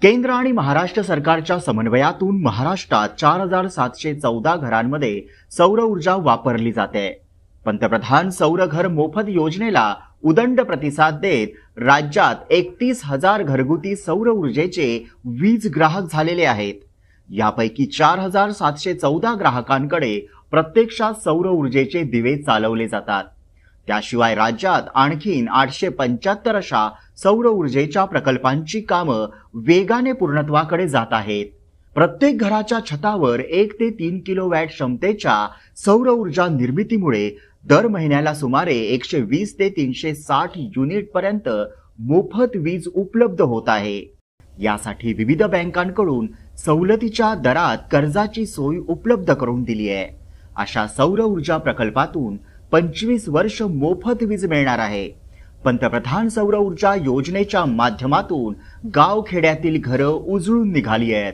केंद्र आणि महाराष्ट्र सरकारच्या समन्वयातून महाराष्ट्रात 4714 घरांमध्ये सौर ऊर्जा वापरली जाते। पंतप्रधान सौर घर मोफत योजनेला उदंड प्रतिसाद देत राज्यात 31,000 घरगुती सौर ऊर्जेचे वीज ग्राहक झालेले आहेत। यापैकी 4714 ग्राहकांकडे प्रत्यक्षात सौर ऊर्जेचे दिवे चालवले जातात। त्याशिवाय राज्यात आणखीन 875 अशा सौर ऊर्जेच्या प्रकल्पांची कामं वेगाने पूर्णत्वाकडे जात आहेत। प्रत्येक घराच्या छतावर 1 ते 3 किलोवॅट क्षमतेच्या सौर ऊर्जा निर्मितीमुळे दर महिन्याला सुमारे 120 ते 360 युनिट पर्यंत मोफत वीज उपलब्ध होत आहे। यासाठी विविध बँकांकडून सवलतीच्या दरात कर्जाची सोय उपलब्ध करून दिली आहे। अशा सौर ऊर्जा प्रकल्पातून 25 वर्ष मोफत वीज मिळणार आहे। पंतप्रधान सौर ऊर्जा योजनेच्या माध्यमातून गाव खेड्यातील घरं उजळून निघाली आहेत।